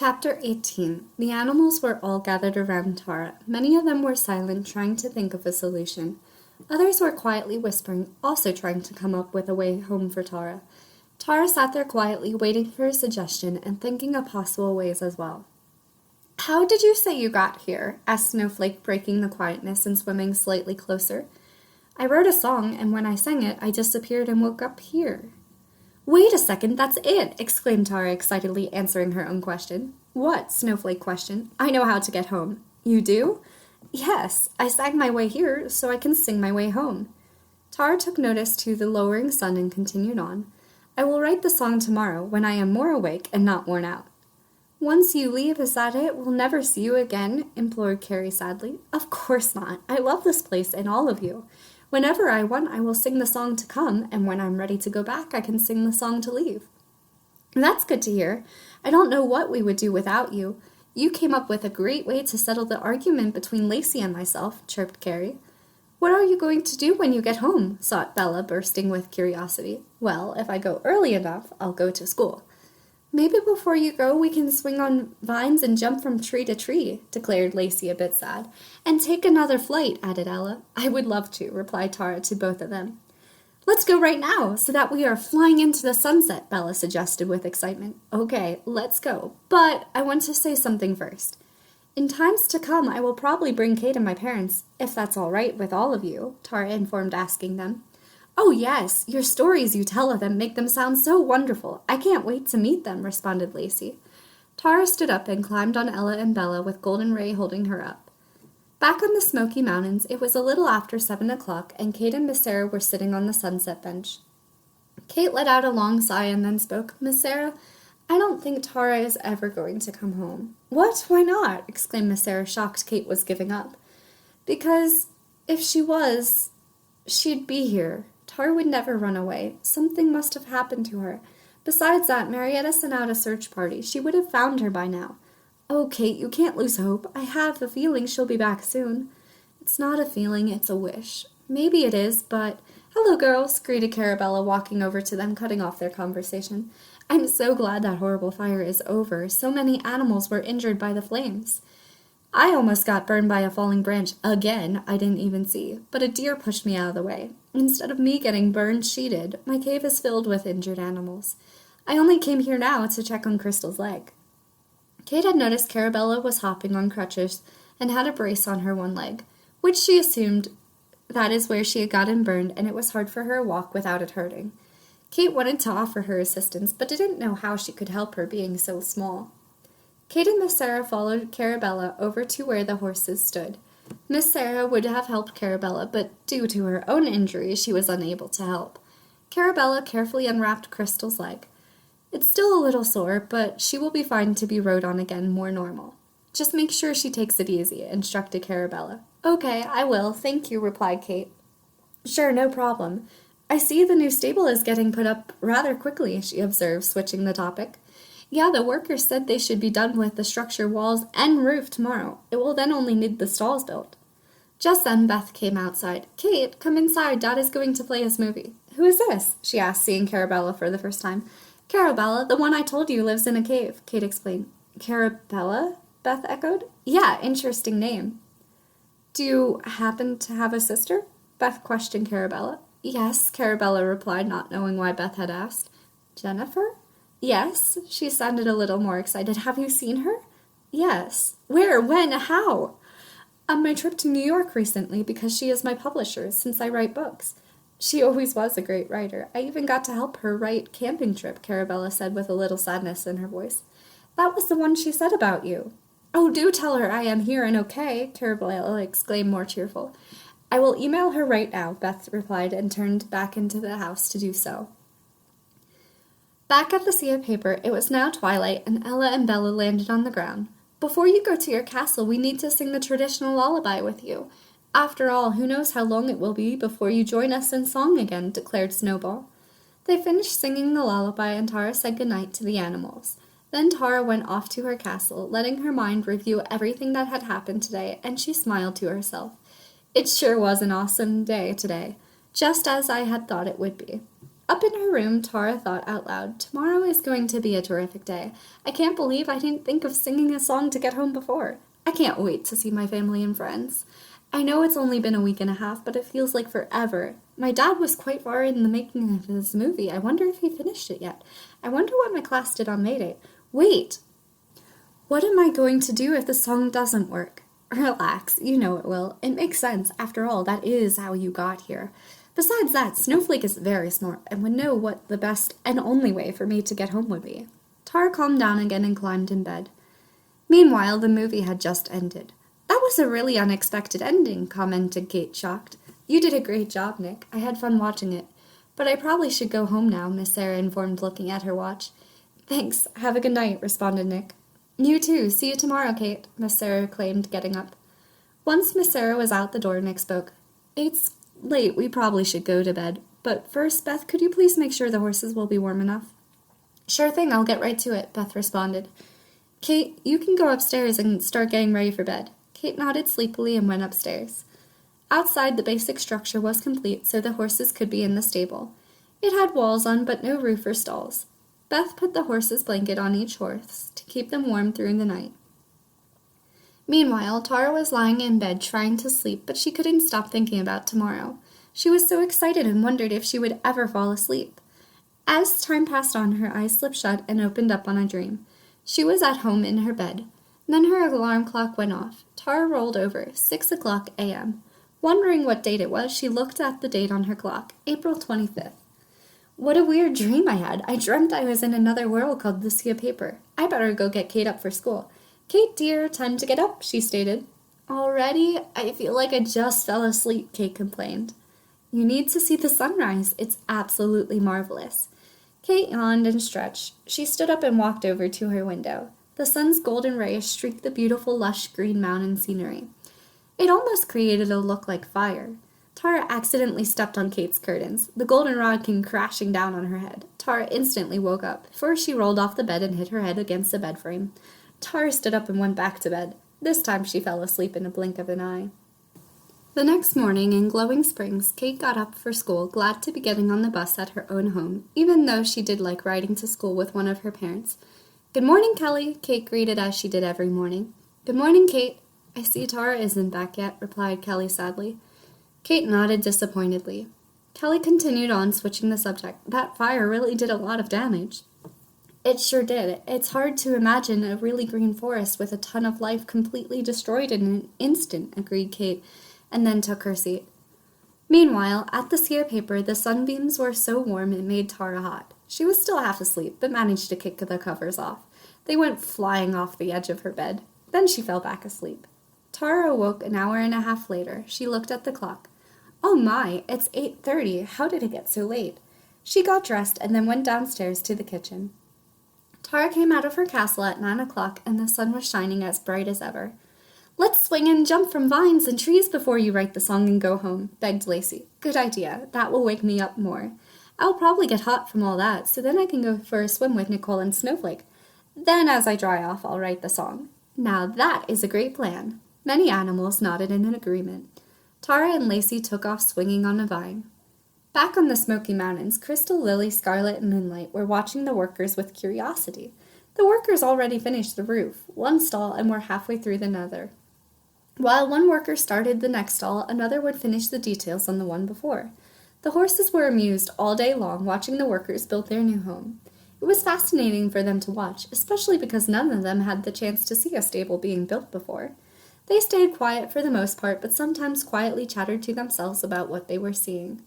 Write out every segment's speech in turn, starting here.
Chapter 18. The animals were all gathered around Tahra. Many of them were silent, trying to think of a solution. Others were quietly whispering, also trying to come up with a way home for Tahra. Tahra sat there quietly, waiting for a suggestion and thinking of possible ways as well. "How did you say you got here?" asked Snowflake, breaking the quietness and swimming slightly closer. "I wrote a song, and when I sang it, I disappeared and woke up here." "Wait a second, that's it!" exclaimed Tahra excitedly, answering her own question. "What?" Snowflake questioned. "I know how to get home." "You do?" "Yes, I sang my way here, so I can sing my way home." Tahra took notice to the lowering sun and continued on. "I will write the song tomorrow, when I am more awake and not worn out." "Once you leave, is that it? We'll never see you again?" implored Carrie sadly. "Of course not. I love this place and all of you. Whenever I want, I will sing the song to come, and when I'm ready to go back, I can sing the song to leave." "That's good to hear. I don't know what we would do without you. You came up with a great way to settle the argument between Lacey and myself," chirped Carrie. "What are you going to do when you get home?" sought Bella, bursting with curiosity. "Well, if I go early enough, I'll go to school." "Maybe before you go, we can swing on vines and jump from tree to tree," declared Lacey, a bit sad. "And take another flight," added Ella. "I would love to," replied Tahra to both of them. "Let's go right now, so that we are flying into the sunset," Bella suggested with excitement. "Okay, let's go. But I want to say something first. In times to come, I will probably bring Kate and my parents, if that's all right with all of you," Tahra informed, asking them. "Oh, yes, your stories you tell of them make them sound so wonderful. I can't wait to meet them," responded Lacey. Tahra stood up and climbed on Ella and Bella, with Golden Ray holding her up. Back on the Smoky Mountains, it was a little after 7 o'clock, and Kate and Miss Sarah were sitting on the sunset bench. Kate let out a long sigh and then spoke. "Miss Sarah, I don't think Tahra is ever going to come home." "What? Why not?" exclaimed Miss Sarah, shocked Kate was giving up. "Because if she was, she'd be here. Tahra would never run away. Something must have happened to her. Besides that, Marietta sent out a search party. She would have found her by now." "Oh, Kate, you can't lose hope. I have a feeling she'll be back soon." "It's not a feeling, it's a wish." "Maybe it is, but—" "Hello, girls," greeted Carabella, walking over to them, cutting off their conversation. "I'm so glad that horrible fire is over. So many animals were injured by the flames. I almost got burned by a falling branch again, I didn't even see, but a deer pushed me out of the way. Instead of me getting burned, she did. My cave is filled with injured animals. I only came here now to check on Crystal's leg." Kate had noticed Carabella was hopping on crutches and had a brace on her one leg, which she assumed that is where she had gotten burned, and it was hard for her to walk without it hurting. Kate wanted to offer her assistance, but didn't know how she could help her being so small. Kate and Miss Sarah followed Carabella over to where the horses stood. Miss Sarah would have helped Carabella, but due to her own injury, she was unable to help. Carabella carefully unwrapped Crystal's leg. "It's still a little sore, but she will be fine to be rode on again, more normal. Just make sure she takes it easy," instructed Carabella. "Okay, I will, thank you," replied Kate. "Sure, no problem. I see the new stable is getting put up rather quickly," she observed, switching the topic. "Yeah, the workers said they should be done with the structure, walls, and roof tomorrow. It will then only need the stalls built." Just then Beth came outside. "Kate, come inside. Dad is going to play his movie." "Who is this?" she asked, seeing Carabella for the first time. "Carabella, the one I told you lives in a cave," Kate explained. "Carabella?" Beth echoed. "Yeah, interesting name." "Do you happen to have a sister?" Beth questioned Carabella. "Yes," Carabella replied, not knowing why Beth had asked. "Jennifer?" "Yes." She sounded a little more excited. "Have you seen her?" "Yes." "Where? When? How?" "On my trip to New York recently, because she is my publisher, since I write books." "She always was a great writer. I even got to help her write Camping Trip," Carabella said with a little sadness in her voice. "That was the one she said about you." "Oh, do tell her I am here and okay," Carabella exclaimed, more cheerful. "I will email her right now," Beth replied, and turned back into the house to do so. Back at the Sea of Paper, it was now twilight, and Ella and Bella landed on the ground. "Before you go to your castle, we need to sing the traditional lullaby with you. After all, who knows how long it will be before you join us in song again," declared Snowball. They finished singing the lullaby, and Tahra said goodnight to the animals. Then Tahra went off to her castle, letting her mind review everything that had happened today, and she smiled to herself. "It sure was an awesome day today, just as I had thought it would be." Up in her room, Tara thought out loud, "Tomorrow is going to be a terrific day. I can't believe I didn't think of singing a song to get home before. I can't wait to see my family and friends. I know it's only been a week and a half, but it feels like forever. My dad was quite far in the making of his movie. I wonder if he finished it yet. I wonder what my class did on May Day. Wait! What am I going to do if the song doesn't work?" "Relax, you know it will. It makes sense. After all, that is how you got here. Besides that, Snowflake is very smart and would know what the best and only way for me to get home would be." Tara calmed down again and climbed in bed. Meanwhile, the movie had just ended. "That was a really unexpected ending," commented Kate, shocked. "You did a great job, Nick. I had fun watching it. But I probably should go home now," Miss Sarah informed, looking at her watch. "Thanks. Have a good night," responded Nick. "You too. See you tomorrow, Kate," Miss Sarah claimed, getting up. Once Miss Sarah was out the door, Nick spoke. "It's late. We probably should go to bed. But first, Beth, could you please make sure the horses will be warm enough?" "Sure thing. I'll get right to it," Beth responded. "Kate, you can go upstairs and start getting ready for bed." Kate nodded sleepily and went upstairs. Outside, the basic structure was complete, so the horses could be in the stable. It had walls on, but no roof or stalls. Beth put the horse's blanket on each horse to keep them warm through the night. Meanwhile, Tara was lying in bed trying to sleep, but she couldn't stop thinking about tomorrow. She was so excited and wondered if she would ever fall asleep. As time passed on, her eyes slipped shut and opened up on a dream. She was at home in her bed. Then her alarm clock went off. Tara rolled over, 6 a.m. Wondering what date it was, she looked at the date on her clock, April 25th. "What a weird dream I had. I dreamt I was in another world called the Sea of Paper. I better go get Kate up for school." "Kate, dear, time to get up," she stated. "Already? I feel like I just fell asleep," Kate complained. "You need to see the sunrise. It's absolutely marvelous." Kate yawned and stretched. She stood up and walked over to her window. The sun's golden rays streaked the beautiful, lush green mountain scenery. It almost created a look like fire. Tara accidentally stepped on Kate's curtains. The goldenrod came crashing down on her head. Tara instantly woke up. First, she rolled off the bed and hit her head against the bed frame. Tara stood up and went back to bed. This time she fell asleep in a blink of an eye. The next morning, in Glowing Springs, Kate got up for school, glad to be getting on the bus at her own home, even though she did like riding to school with one of her parents. "Good morning, Kelly," Kate greeted as she did every morning. "Good morning, Kate." "I see Tara isn't back yet," replied Kelly sadly. Kate nodded disappointedly. Kelly continued on, switching the subject. "That fire really did a lot of damage." "It sure did. It's hard to imagine a really green forest with a ton of life completely destroyed in an instant," agreed Kate, and then took her seat. Meanwhile, at the Sea of Paper, the sunbeams were so warm it made Tara hot. She was still half asleep, but managed to kick the covers off. They went flying off the edge of her bed. Then she fell back asleep. Tara awoke an hour and a half later. She looked at the clock. "Oh my, it's 8:30. How did it get so late?" She got dressed and then went downstairs to the kitchen. Tara came out of her castle at 9 o'clock, and the sun was shining as bright as ever. "Let's swing and jump from vines and trees before you write the song and go home," begged Lacey. "Good idea. That will wake me up more. I'll probably get hot from all that, so then I can go for a swim with Nicole and Snowflake. Then as I dry off, I'll write the song." "Now that is a great plan." Many animals nodded in agreement. Tara and Lacey took off swinging on a vine. Back on the Smoky Mountains, Crystal, Lily, Scarlet, and Moonlight were watching the workers with curiosity. The workers already finished the roof, one stall, and were halfway through another. While one worker started the next stall, another would finish the details on the one before. The horses were amused all day long watching the workers build their new home. It was fascinating for them to watch, especially because none of them had the chance to see a stable being built before. They stayed quiet for the most part, but sometimes quietly chattered to themselves about what they were seeing.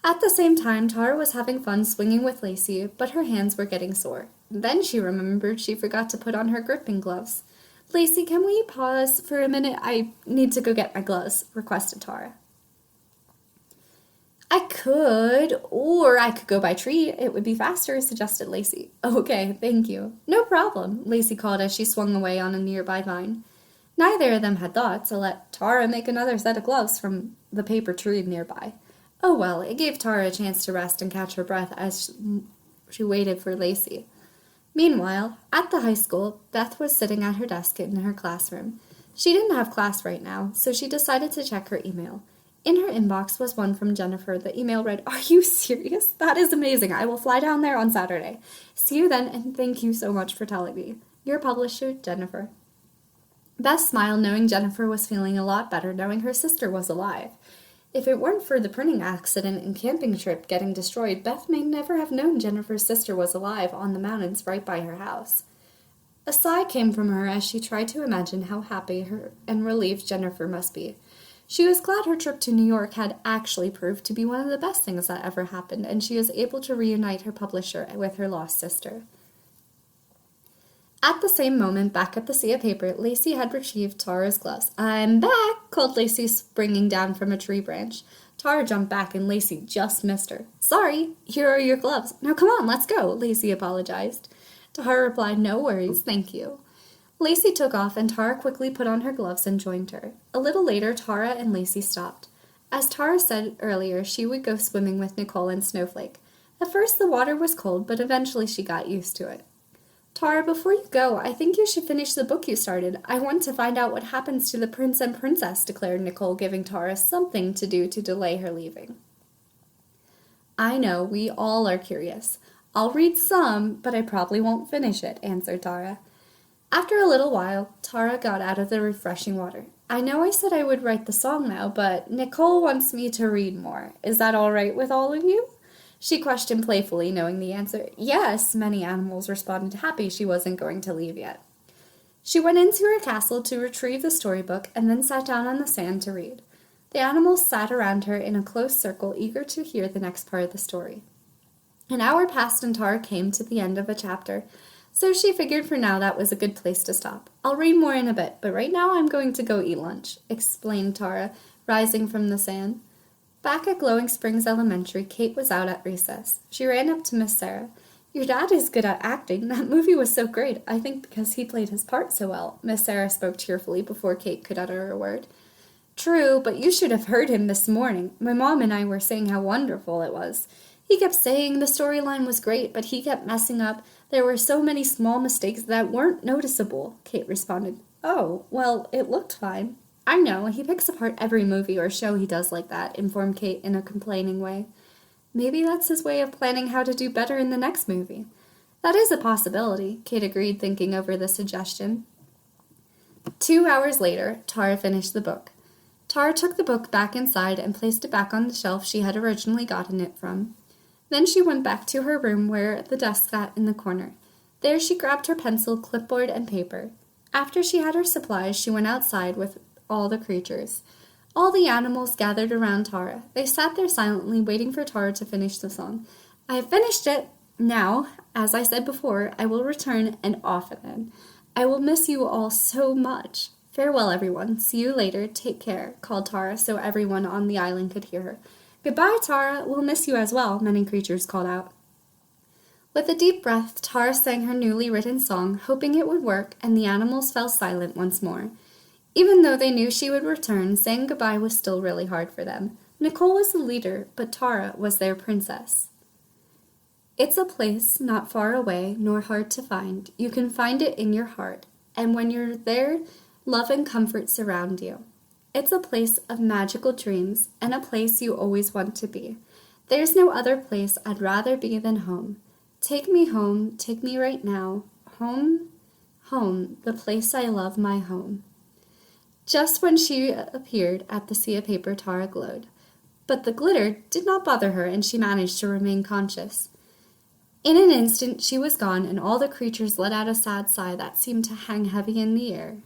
At the same time, Tara was having fun swinging with Lacey, but her hands were getting sore. Then she remembered she forgot to put on her gripping gloves. "Lacey, can we pause for a minute? I need to go get my gloves," requested Tara. "I could, or I could go by tree. It would be faster," suggested Lacey. "Okay, thank you." "No problem," Lacey called as she swung away on a nearby vine. Neither of them had thought to let Tara make another set of gloves from the paper tree nearby. Oh well, it gave Tara a chance to rest and catch her breath as she waited for Lacey. Meanwhile, at the high school, Beth was sitting at her desk in her classroom. She didn't have class right now, so she decided to check her email. In her inbox was one from Jennifer. The email read, "Are you serious? That is amazing. I will fly down there on Saturday. See you then, and thank you so much for telling me. Your publisher, Jennifer." Beth smiled, knowing Jennifer was feeling a lot better knowing her sister was alive. If it weren't for the printing accident and camping trip getting destroyed, Beth may never have known Jennifer's sister was alive on the mountains right by her house. A sigh came from her as she tried to imagine how happy her and relieved Jennifer must be. She was glad her trip to New York had actually proved to be one of the best things that ever happened, and she was able to reunite her publisher with her lost sister. At the same moment, back at the sea of paper, Lacey had retrieved Tara's gloves. "I'm back," called Lacey, springing down from a tree branch. Tara jumped back, and Lacey just missed her. "Sorry, here are your gloves. Now come on, let's go," Lacey apologized. Tara replied, "No worries, thank you." Lacey took off, and Tara quickly put on her gloves and joined her. A little later, Tara and Lacey stopped. As Tara said earlier, she would go swimming with Nicole and Snowflake. At first, the water was cold, but eventually she got used to it. "Tara, before you go, I think you should finish the book you started. I want to find out what happens to the prince and princess," declared Nicole, giving Tara something to do to delay her leaving. "I know, we all are curious. I'll read some, but I probably won't finish it," answered Tara. After a little while, Tara got out of the refreshing water. "I know I said I would write the song now, but Nicole wants me to read more. Is that all right with all of you?" She questioned playfully, knowing the answer. Yes, many animals responded happy she wasn't going to leave yet. She went into her castle to retrieve the storybook and then sat down on the sand to read. The animals sat around her in a close circle, eager to hear the next part of the story. An hour passed and Tara came to the end of a chapter, so she figured for now that was a good place to stop. "I'll read more in a bit, but right now I'm going to go eat lunch," explained Tara, rising from the sand. Back at Glowing Springs Elementary, Kate was out at recess. She ran up to Miss Sarah. "Your dad is good at acting. That movie was so great, I think because he played his part so well." Miss Sarah spoke cheerfully before Kate could utter a word. "True, but you should have heard him this morning. My mom and I were saying how wonderful it was. He kept saying the storyline was great, but he kept messing up. There were so many small mistakes that weren't noticeable," Kate responded. "Oh, well, it looked fine." "I know, he picks apart every movie or show he does like that," informed Kate in a complaining way. "Maybe that's his way of planning how to do better in the next movie." "That is a possibility," Kate agreed, thinking over the suggestion. 2 hours later, Tara finished the book. Tara took the book back inside and placed it back on the shelf she had originally gotten it from. Then she went back to her room where the desk sat in the corner. There she grabbed her pencil, clipboard, and paper. After she had her supplies, she went outside with all the creatures. All the animals gathered around Tara. They sat there silently, waiting for Tara to finish the song. "I have finished it. Now, as I said before, I will return and often. I will miss you all so much. Farewell, everyone. See you later. Take care," called Tara so everyone on the island could hear her. "Goodbye, Tara. We'll miss you as well," many creatures called out. With a deep breath, Tara sang her newly written song, hoping it would work, and the animals fell silent once more. Even though they knew she would return, saying goodbye was still really hard for them. Nicole was the leader, but Tara was their princess. It's a place not far away, nor hard to find. You can find it in your heart, and when you're there, love and comfort surround you. It's a place of magical dreams, and a place you always want to be. There's no other place I'd rather be than home. Take me home, take me right now. Home, home, the place I love, my home. Just when she appeared at the sea of paper, Tara glowed. But the glitter did not bother her, and she managed to remain conscious. In an instant she was gone, and all the creatures let out a sad sigh that seemed to hang heavy in the air.